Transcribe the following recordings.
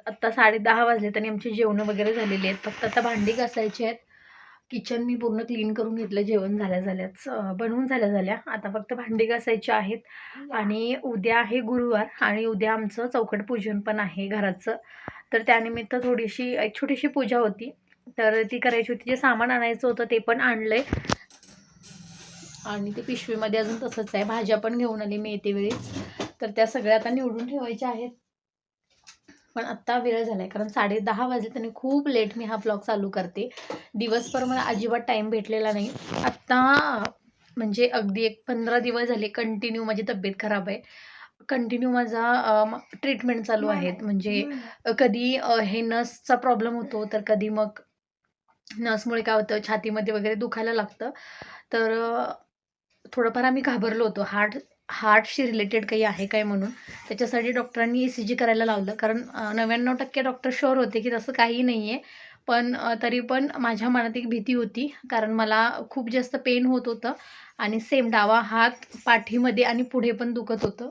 आत्ता 10:30 वाजलेत आणि आमची जेवणं वगैरे झालेली आहेत. फक्त आता भांडी घासायची आहेत. किचन मी पूर्ण क्लीन करून घेतलं, जेवण झाल्याच बनवून झाल्या आता फक्त भांडी घासायची आहेत. आणि उद्या आहे गुरुवार आणि उद्या आमचं चौकट पूजन पण आहे घराचं. तर त्यानिमित्त थोडीशी एक छोटीशी पूजा होती, तर ती करायची होती. जे सामान आणायचं होतं ते पण आणलंय आणि ते पिशवीमध्ये अजून तसंच आहे. भाज्या पण घेऊन आली मी येते वेळी, तर त्या सगळ्या आता निवडून ठेवायच्या आहेत. पण आत्ता वेळ झाला आहे, कारण 10:30 वाजले आणि खूप लेट मी हा ब्लॉग चालू करते. दिवसभर मला अजिबात टाईम भेटलेला नाही. आत्ता म्हणजे अगदी एक 15 दिवस झाले कंटिन्यू माझी तब्येत खराब आहे. कंटिन्यू माझा ट्रीटमेंट चालू आहेत. म्हणजे कधी हे नसचा प्रॉब्लेम होतो, तर कधी मग नसमुळे काय होतं, छातीमध्ये वगैरे दुखायला लागतं. तर थोडंफार आम्ही घाबरलो होतो, हार्टशी रिलेटेड काही आहे काय म्हणून. त्याच्यासाठी डॉक्टरांनी ECG करायला लावलं, कारण 99% डॉक्टर शुअर होते की तसं काही नाही आहे. पण तरी पण माझ्या मनात एक भीती होती, कारण मला खूप जास्त पेन होत होतं आणि सेम डावा हात पाठीमध्ये आणि पुढे पण दुखत होतं.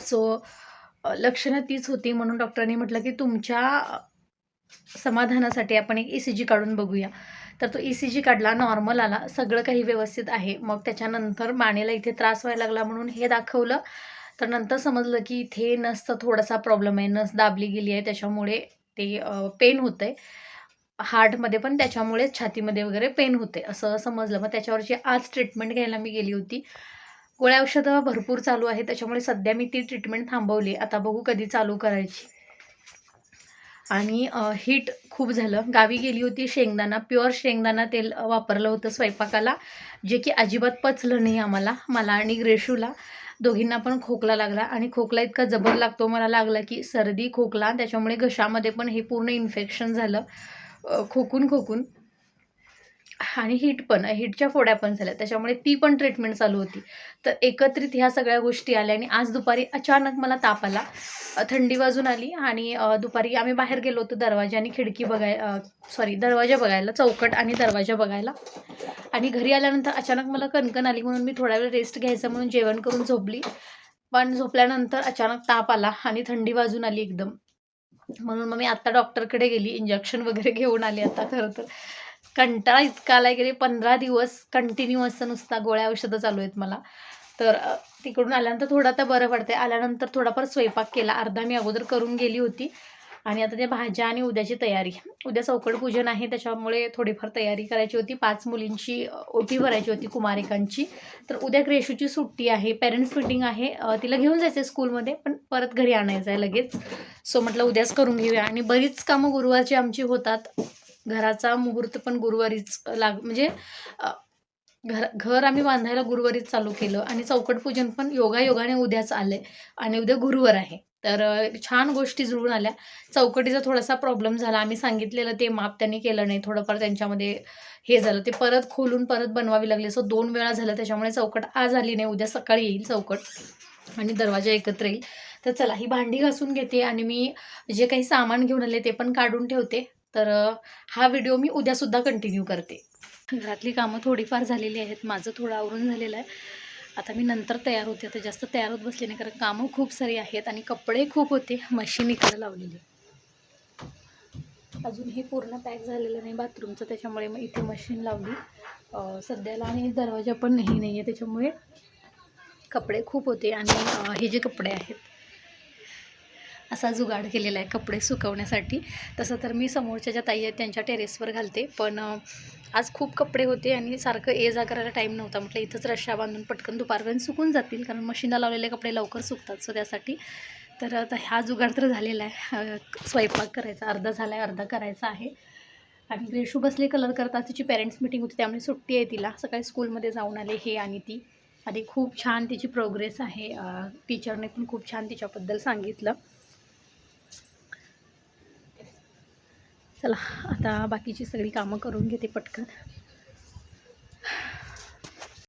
सो लक्षणं तीच होती, म्हणून डॉक्टरांनी म्हटलं की तुमच्या समाधानासाठी आपण एक ECG काढून बघूया. तर तो ECG काढला, नॉर्मल आला, सगळं काही व्यवस्थित आहे. मग त्याच्यानंतर मानेला इथे त्रास व्हायला लागला म्हणून हे दाखवलं. तर नंतर समजलं की इथे नसचा थोडासा प्रॉब्लेम आहे, नस दाबली गेली आहे, त्याच्यामुळे ते पेन होतं आहे. हार्टमध्ये पण त्याच्यामुळे छातीमध्ये वगैरे पेन होते असं समजलं. मग त्याच्यावरची आज ट्रीटमेंट घ्यायला मी गेली होती. गोळ्या औषधं भरपूर चालू आहे, त्याच्यामुळे सध्या मी ती ट्रीटमेंट थांबवली. आता बघू कधी चालू करायची. आणि हीट खूप झालं. गावी गेली होती, शेंगदाणा प्युअर शेंगदाणा तेल वापरलं होतं स्वयंपाकाला, जे की अजिबात पचलं नाही आम्हाला, मला आणि ग्रेशूला. दोघींना पण खोकला लागला आणि खोकला इतका जबर लागतो, मला लागला की सर्दी खोकला. त्याच्यामुळे घशामध्ये पण हे पूर्ण इन्फेक्शन झालं खोकून. आणि हीटच्या फोड्या पण झाल्या, त्याच्यामुळे ती पण ट्रीटमेंट चालू होती. तर एकत्रित ह्या सगळ्या गोष्टी आल्या आणि आज दुपारी अचानक मला ताप आला. थंडी वाजून आली आणि दुपारी आम्ही बाहेर गेलो होतो दरवाजा आणि खिडकी दरवाजा बघायला, चौकट आणि दरवाजा बघायला. आणि घरी आल्यानंतर अचानक मला कणकण आली, म्हणून मी थोडा वेळ रेस्ट घ्यायचं म्हणून जेवण करून झोपली. पण झोपल्यानंतर अचानक ताप आला आणि थंडी वाजून आली एकदम. म्हणून मग मी आत्ता डॉक्टरकडे गेली, इंजेक्शन वगैरे घेऊन आली. आता खरं तर कंटाळा इतका आला, गेले 15 दिवस कंटिन्यू असं नुसता गोळ्या औषधं चालू आहेत मला. तर तिकडून आल्यानंतर थोडं आता बरं पडतंय. आल्यानंतर थोडाफार स्वयंपाक केला, अर्धा मी अगोदर करून गेली होती. आणि आता त्या भाज्या आणि उद्याची तयारी. उद्या चौकट पूजन आहे, त्याच्यामुळे थोडीफार तयारी करायची होती. 5 मुलींची ओटी भरायची होती, कुमारिकांची. तर उद्या ग्रेशूची सुट्टी आहे, पेरेंट्स मीटिंग आहे. तिला घेऊन जायचं आहे स्कूलमध्ये, पण परत घरी आणायचं आहे लगेच. सो म्हटलं उद्याच करून घेऊया. आणि बरीच कामं गुरुवारची आमची होतात. घराचा मुहूर्त पण गुरुवारीच म्हणजे घर आम्ही बांधायला गुरुवारीच चालू केलं आणि चौकट पूजन पण योगायोगाने उद्याच आले आणि उद्या गुरुवार आहे. तर छान गोष्टी जुळून आल्या. चौकटीचा थोडासा प्रॉब्लेम झाला, आम्ही सांगितलेलं ते माप त्यांनी केलं नाही, थोडंफार त्यांच्यामध्ये हे झालं, ते परत खोलून परत बनवावी लागली. असं 2 वेळा झालं, त्याच्यामुळे चौकट आज आली नाही, उद्या सकाळी येईल चौकट आणि दरवाजा एकत्र येईल. तर चला, ही भांडी घासून घेते आणि मी जे काही सामान घेऊन आले ते पण काढून ठेवते. तर हा व्हिडिओ मी उद्यासुद्धा कंटिन्यू करते. घरातली कामं थोडीफार झालेली आहेत, माझं थोडं आवरून झालेलं आहे. आता मी नंतर तयार होते, आता जास्त तयार होत बसले नाही, कारण कामं खूप सारी आहेत आणि कपडे खूप होते, मशीन इकडे लावलेली. अजून हे पूर्ण पॅक झालेलं नाही बाथरूमचं, त्याच्यामुळे मग इथे मशीन लावली सध्याला. आणि दरवाजा पण नाही आहे, त्याच्यामुळे कपडे खूप होते. आणि हे जे कपडे आहेत, असा जुगाड केलेला आहे कपडे सुकवण्यासाठी. तसं तर मी समोरच्या ज्या ताई आहेत त्यांच्या टेरेसवर घालते, पण आज खूप कपडे होते आणि सारखं ये जा करायला टाईम नव्हता. म्हटलं इथंच रश्या बांधून पटकन दुपारपर्यंत सुकून जातील, कारण मशीनला लावलेले कपडे लवकर सुकतात. सो त्यासाठी तर आता हा जुगाड तर झालेला आहे. स्वयंपाक करायचा अर्धा झाला आहे, अर्धा करायचा आहे. आणि ग्रेशू बसले कलर करतात, तिची पेरेंट्स मीटिंग होती त्यामुळे सुट्टी आहे तिला. सकाळी स्कूलमध्ये जाऊन आले हे आणि ती, आणि खूप छान तिची प्रोग्रेस आहे. टीचरने पण खूप छान तिच्याबद्दल सांगितलं. चला, आता बाकीची सगळी कामं करून घेते पटकन.